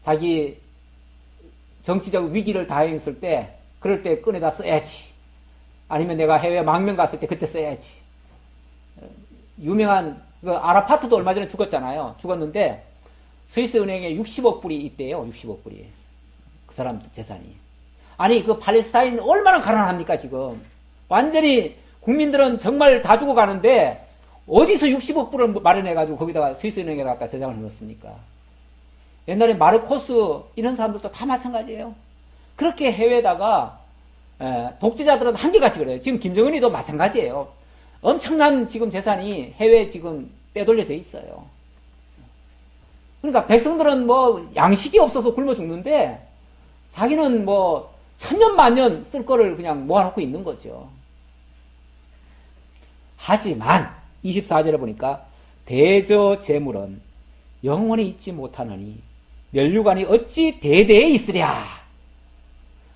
자기 정치적 위기를 다행했을 때 그럴 때 꺼내다 써야지. 아니면 내가 해외 망명 갔을 때 그때 써야지. 유명한 그 아라파트도 얼마 전에 죽었잖아요. 죽었는데 스위스 은행에 60억 불이 있대요. 60억 불이. 그 사람 재산이. 아니 그 팔레스타인 얼마나 가난합니까 지금. 완전히 국민들은 정말 다 죽어가는데 어디서 60억 불을 마련해가지고 거기다가 스위스 은행에 갖다 저장을 해놓습니까? 옛날에 마르코스 이런 사람들도 다 마찬가지예요. 그렇게 해외에다가 독재자들은 한결같이 그래요. 지금 김정은이도 마찬가지예요. 엄청난 지금 재산이 해외에 지금 빼돌려져 있어요. 그러니까 백성들은 뭐 양식이 없어서 굶어 죽는데 자기는 뭐 천년만년 쓸 거를 그냥 모아놓고 있는 거죠. 하지만 24절에 보니까 대저 재물은 영원히 있지 못하느니 면류관이 어찌 대대에 있으랴.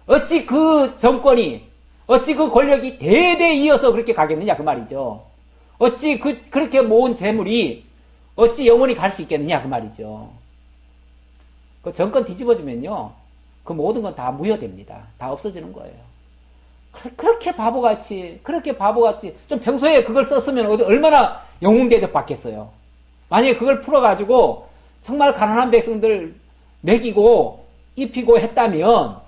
어찌 그 정권이 어찌 그 권력이 대대에 이어서 그렇게 가겠느냐 그 말이죠. 어찌 그렇게 모은 재물이 어찌 영원히 갈 수 있겠느냐 그 말이죠. 그 정권 뒤집어지면요 그 모든 건 다 무효됩니다. 다 없어지는 거예요. 그렇게 바보같이 좀 평소에 그걸 썼으면 얼마나 영웅 대접 받겠어요. 만약에 그걸 풀어가지고 정말 가난한 백성들 먹이고 입히고 했다면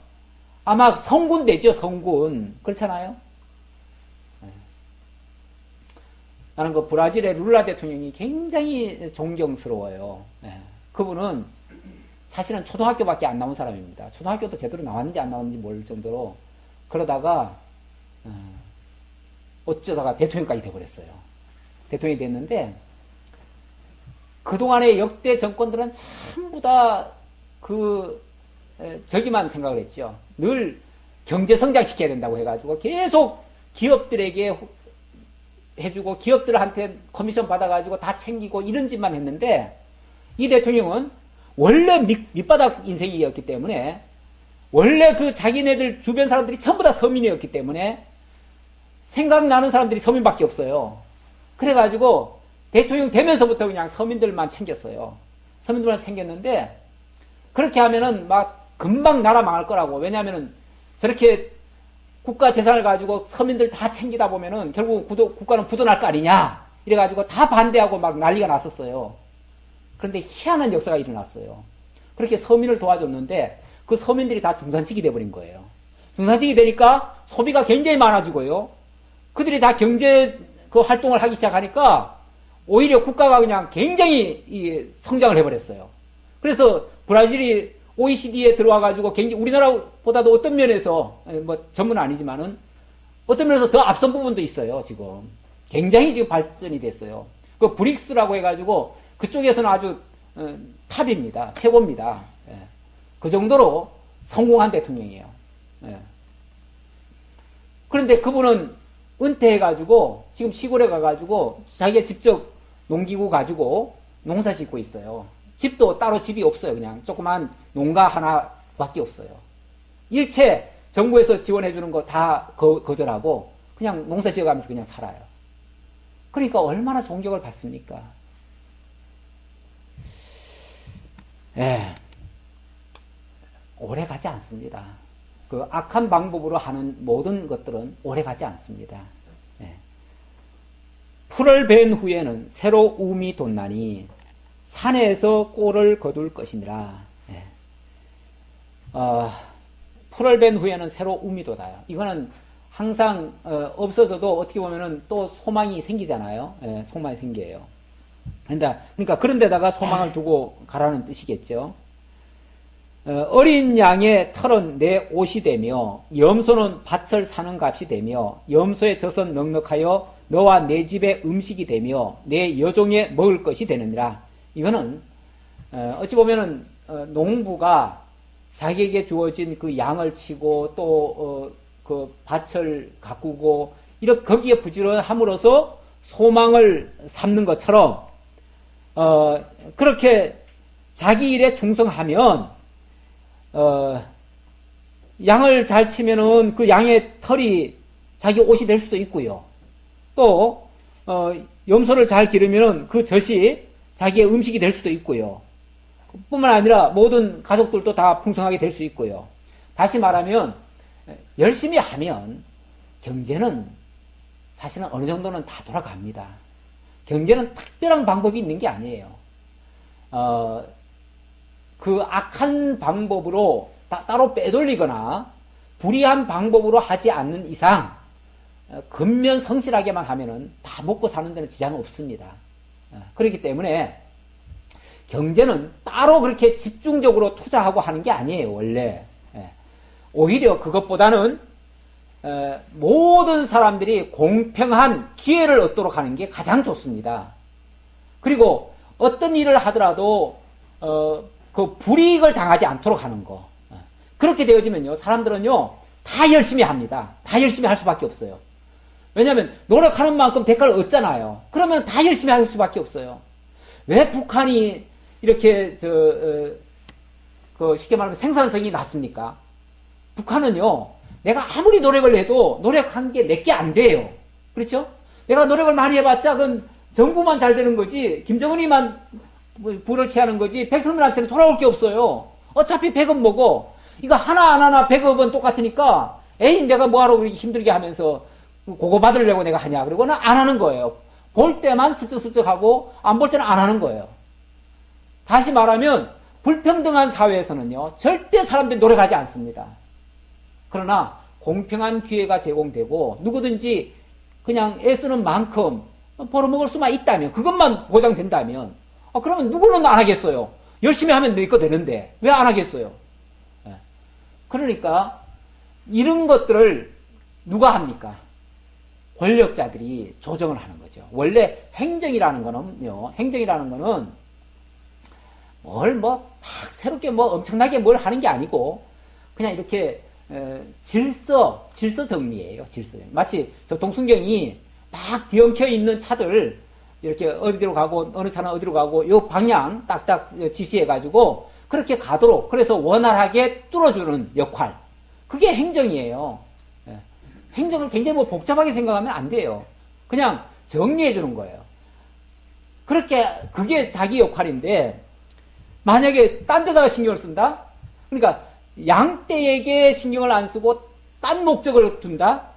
아마 성군 되죠, 성군. 그렇잖아요? 나는 그 브라질의 룰라 대통령이 굉장히 존경스러워요. 그분은 사실은 초등학교밖에 안 나온 사람입니다. 초등학교도 제대로 나왔는지 안 나왔는지 모를 정도로 그러다가 어쩌다가 대통령까지 돼버렸어요. 대통령이 됐는데 그동안의 역대 정권들은 전부 다 저기만 생각을 했죠. 늘 경제 성장시켜야 된다고 해가지고 계속 기업들에게 해주고 기업들한테 커미션 받아가지고 다 챙기고 이런 짓만 했는데 이 대통령은 원래 밑바닥 인생이었기 때문에 원래 그 자기네들 주변 사람들이 전부 다 서민이었기 때문에 생각나는 사람들이 서민밖에 없어요. 그래가지고 대통령 되면서부터 그냥 서민들만 챙겼어요. 서민들만 챙겼는데 그렇게 하면은 막 금방 나라 망할 거라고. 왜냐하면은 저렇게 국가 재산을 가지고 서민들 다 챙기다 보면은 결국 국가는 부도날 거 아니냐. 이래가지고 다 반대하고 막 난리가 났었어요. 그런데 희한한 역사가 일어났어요. 그렇게 서민을 도와줬는데 그 서민들이 다 중산층이 돼버린 거예요. 중산층이 되니까 소비가 굉장히 많아지고요. 그들이 다 경제 활동을 하기 시작하니까 오히려 국가가 그냥 굉장히 성장을 해버렸어요. 그래서 브라질이 OECD에 들어와가지고 굉장히 우리나라보다도 어떤 면에서 뭐 전문은 아니지만은 어떤 면에서 더 앞선 부분도 있어요. 지금 굉장히 지금 발전이 됐어요. 그 브릭스라고 해가지고 그쪽에서는 아주 탑입니다. 최고입니다. 그 정도로 성공한 대통령이에요. 그런데 그분은 은퇴해가지고 지금 시골에 가가지고 자기가 직접 농기구 가지고 농사 짓고 있어요. 집도 따로 집이 없어요. 그냥 조그만 농가 하나밖에 없어요. 일체 정부에서 지원해주는 거 다 거절하고 그냥 농사 지어가면서 그냥 살아요. 그러니까 얼마나 존경을 받습니까? 오래 가지 않습니다. 그 악한 방법으로 하는 모든 것들은 오래 가지 않습니다. 풀을 벤 후에는 새로 움이 돋나니 산에서 꼴을 거둘 것이니라. 풀을 벤 후에는 새로 움이 돋아요. 이거는 항상 없어져도 어떻게 보면은 또 소망이 생기잖아요. 소망이 생겨요. 그러니까 그런 데다가 소망을 두고 가라는 뜻이겠죠. 어린 양의 털은 내 옷이 되며 염소는 밭을 사는 값이 되며 염소의 젖은 넉넉하여 너와 내 집의 음식이 되며 내 여종의 먹을 것이 되느니라. 이거는 어찌 보면은 농부가 자기에게 주어진 그 양을 치고 또 그 밭을 가꾸고 이렇게 거기에 부지런함으로써 소망을 삼는 것처럼 그렇게 자기 일에 충성하면 양을 잘 치면은 그 양의 털이 자기 옷이 될 수도 있고요. 또 염소를 잘 기르면은 그 젖이 자기의 음식이 될 수도 있고요. 뿐만 아니라 모든 가족들도 다 풍성하게 될 수 있고요. 다시 말하면 열심히 하면 경제는 사실은 어느 정도는 다 돌아갑니다. 경제는 특별한 방법이 있는 게 아니에요. 그 악한 방법으로 따로 빼돌리거나 불의한 방법으로 하지 않는 이상 근면 성실하게만 하면은 다 먹고 사는 데는 지장은 없습니다. 그렇기 때문에 경제는 따로 그렇게 집중적으로 투자하고 하는 게 아니에요, 원래. 오히려 그것보다는 모든 사람들이 공평한 기회를 얻도록 하는 게 가장 좋습니다. 그리고 어떤 일을 하더라도 그 불이익을 당하지 않도록 하는 거. 그렇게 되어지면요, 사람들은요 다 열심히 합니다. 다 열심히 할 수밖에 없어요. 왜냐하면 노력하는 만큼 대가를 얻잖아요. 그러면 다 열심히 할 수밖에 없어요. 왜 북한이 이렇게 쉽게 말하면 생산성이 낮습니까? 북한은요, 내가 아무리 노력을 해도 노력한 게 내게 안 돼요. 그렇죠? 내가 노력을 많이 해봤자 그건 정부만 잘 되는 거지 김정은이만 부를 취하는 거지 백성들한테는 돌아올 게 없어요. 어차피 100억 뭐고 이거 하나 100억은 똑같으니까 에이 내가 뭐하러 그렇게 힘들게 하면서 그거 받으려고 내가 하냐. 그리고는 안 하는 거예요. 볼 때만 슬쩍슬쩍 하고 안 볼 때는 안 하는 거예요. 다시 말하면 불평등한 사회에서는요 절대 사람들이 노력하지 않습니다. 그러나 공평한 기회가 제공되고 누구든지 그냥 애쓰는 만큼 벌어먹을 수만 있다면, 그것만 보장된다면, 그러면 누구는 안 하겠어요. 열심히 하면 내 거 되는데 왜 안 하겠어요? 그러니까 이런 것들을 누가 합니까? 권력자들이 조정을 하는 거죠. 원래 행정이라는 거는요, 막 새롭게 엄청나게 뭘 하는 게 아니고, 그냥 이렇게, 질서 정리예요, 질서. 마치 교통순경이 막 뒤엉켜 있는 차들, 이렇게 어디로 가고, 어느 차는 어디로 가고, 요 방향 딱딱 지시해가지고, 그렇게 가도록, 그래서 원활하게 뚫어주는 역할. 그게 행정이에요. 행정을 굉장히 복잡하게 생각하면 안 돼요. 그냥 정리해주는 거예요. 그게 자기 역할인데, 만약에 딴 데다가 신경을 쓴다? 그러니까 양떼에게 신경을 안 쓰고 딴 목적을 둔다?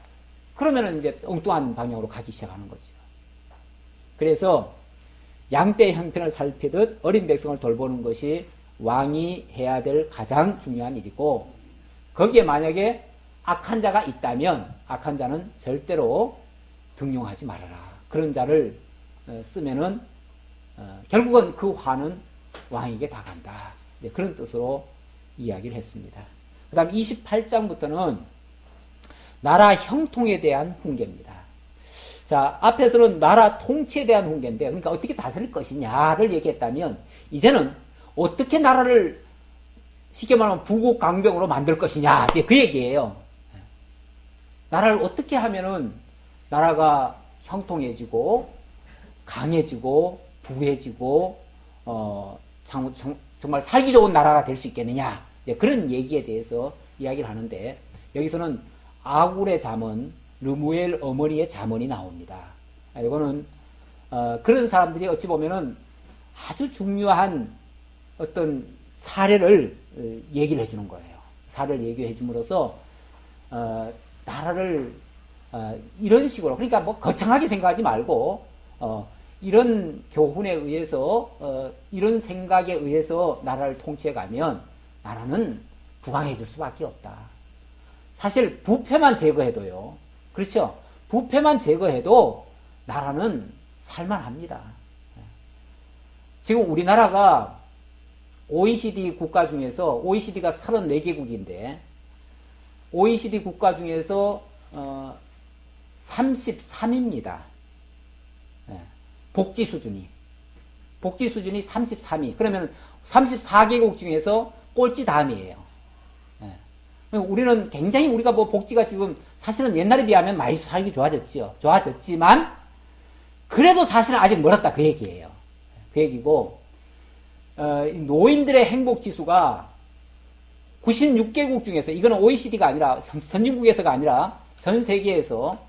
그러면은 이제 엉뚱한 방향으로 가기 시작하는 거죠. 그래서 양떼의 형편을 살피듯 어린 백성을 돌보는 것이 왕이 해야 될 가장 중요한 일이고, 거기에 만약에 악한 자가 있다면 악한 자는 절대로 등용하지 말아라. 그런 자를 쓰면은 결국은 그 화는 왕에게 다 간다. 그런 뜻으로 이야기를 했습니다. 그 다음 28장부터는 나라 형통에 대한 훈계입니다. 자, 앞에서는 나라 통치에 대한 훈계인데, 그러니까 어떻게 다스릴 것이냐를 얘기했다면, 이제는 어떻게 나라를 쉽게 말하면 부국강병으로 만들 것이냐, 이제 그 얘기예요. 나라를 어떻게 하면은 나라가 형통해지고 강해지고 부해지고 정말 살기 좋은 나라가 될 수 있겠느냐, 그런 얘기에 대해서 이야기를 하는데, 여기서는 아굴의 잠언, 르무엘 어머니의 잠언이 나옵니다. 이거는 그런 사람들이 어찌 보면은 아주 중요한 어떤 사례를 얘기를 해주는 거예요. 사례를 얘기해 줌으로써 나라를 이런 식으로, 그러니까 뭐 거창하게 생각하지 말고 이런 교훈에 의해서 이런 생각에 의해서 나라를 통치해 가면 나라는 부강해질 수밖에 없다. 사실 부패만 제거해도요, 그렇죠? 부패만 제거해도 나라는 살만합니다. 지금 우리나라가 OECD 국가 중에서, OECD가 34개국인데 OECD 국가 중에서 33위입니다. 복지 수준이 33위. 그러면 34개국 중에서 꼴찌 다음이에요. 우리는 굉장히, 우리가 뭐 복지가 지금 사실은 옛날에 비하면 많이 살기 좋아졌지만 그래도 사실은 아직 멀었다, 그 얘기예요. 그 얘기고, 노인들의 행복 지수가 96개국 중에서, 이거는 OECD가 아니라 선진국에서가 아니라 전 세계에서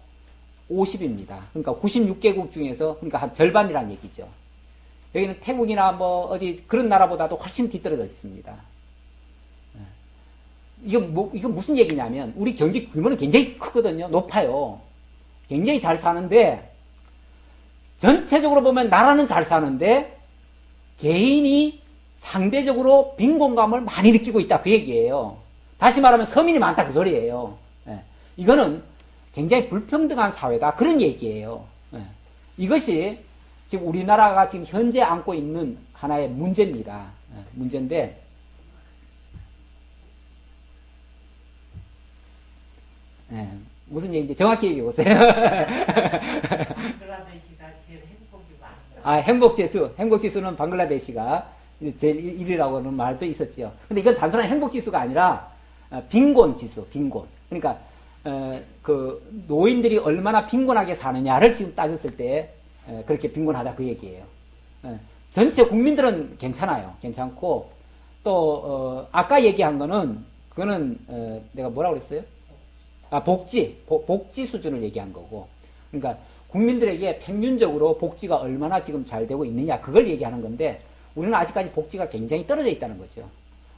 50입니다. 그러니까 96개국 중에서, 그러니까 한 절반이라는 얘기죠. 여기는 태국이나 뭐 어디 그런 나라보다도 훨씬 뒤떨어져 있습니다. 이건 무슨 얘기냐면, 우리 경제 규모는 굉장히 크거든요. 높아요. 굉장히 잘 사는데, 전체적으로 보면 나라는 잘 사는데 개인이 상대적으로 빈곤감을 많이 느끼고 있다, 그 얘기예요. 다시 말하면 서민이 많다, 그 소리예요. 이거는 굉장히 불평등한 사회다, 그런 얘기예요. 이것이 지금 우리나라가 지금 현재 안고 있는 하나의 문제입니다. 문제인데, 무슨 얘기인지 정확히 얘기해 보세요. 방글라데시가 제일 행복이 많아요. 행복지수는 방글라데시가 제일 1위라고는 말도 있었죠. 근데 이건 단순한 행복지수가 아니라 빈곤지수, 빈곤. 그러니까 그 노인들이 얼마나 빈곤하게 사느냐를 지금 따졌을 때 그렇게 빈곤하다, 그 얘기예요. 전체 국민들은 괜찮아요. 괜찮고, 또 아까 얘기한 거는, 그거는 내가 뭐라고 그랬어요? 복지 수준을 얘기한 거고, 그러니까 국민들에게 평균적으로 복지가 얼마나 지금 잘 되고 있느냐, 그걸 얘기하는 건데, 우리는 아직까지 복지가 굉장히 떨어져 있다는 거죠.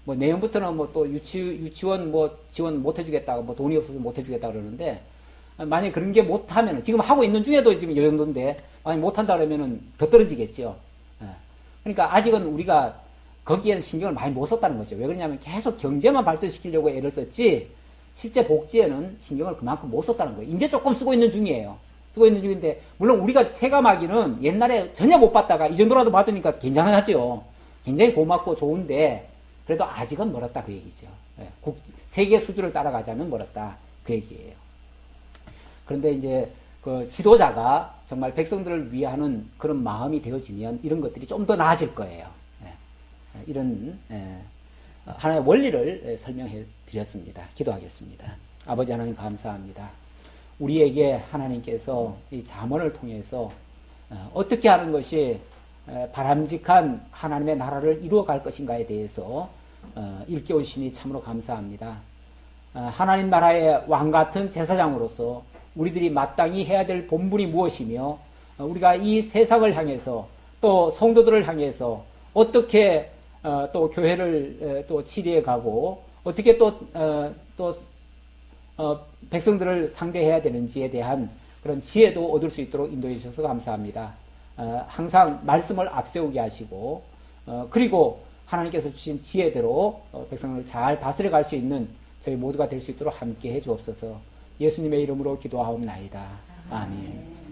뭐 내년부터는 뭐 또 유치원 뭐 지원 못 해주겠다고, 뭐 돈이 없어서 못 해주겠다 그러는데, 만약에 그런 게 못하면은, 지금 하고 있는 중에도 지금 이 정도인데, 만약 못한다 그러면은 더 떨어지겠죠. 그러니까 아직은 우리가 거기에는 신경을 많이 못 썼다는 거죠. 왜 그러냐면 계속 경제만 발전시키려고 애를 썼지, 실제 복지에는 신경을 그만큼 못 썼다는 거예요. 이제 조금 쓰고 있는 중이에요. 쓰고 있는 중인데, 물론 우리가 체감하기는 옛날에 전혀 못 받다가 이 정도라도 받으니까 괜찮아하죠. 굉장히 고맙고 좋은데, 그래도 아직은 멀었다 그 얘기죠. 세계 수준을 따라가자면 멀었다 그 얘기예요. 그런데 이제 그 지도자가 정말 백성들을 위하는 그런 마음이 되어지면 이런 것들이 좀 더 나아질 거예요. 이런 하나의 원리를 설명해 드렸습니다. 기도하겠습니다. 아버지 하나님 감사합니다. 우리에게 하나님께서 이 잠언을 통해서 어떻게 하는 것이 바람직한 하나님의 나라를 이루어갈 것인가에 대해서 일깨우시니 참으로 감사합니다. 하나님 나라의 왕같은 제사장으로서 우리들이 마땅히 해야 될 본분이 무엇이며 우리가 이 세상을 향해서 또 성도들을 향해서 어떻게 또 교회를 또 치리해 가고 어떻게 또 백성들을 상대해야 되는지에 대한 그런 지혜도 얻을 수 있도록 인도해 주셔서 감사합니다. 항상 말씀을 앞세우게 하시고 그리고 하나님께서 주신 지혜대로 백성을 잘 다스려 갈 수 있는 저희 모두가 될 수 있도록 함께 해 주옵소서. 예수님의 이름으로 기도하옵나이다. 아멘.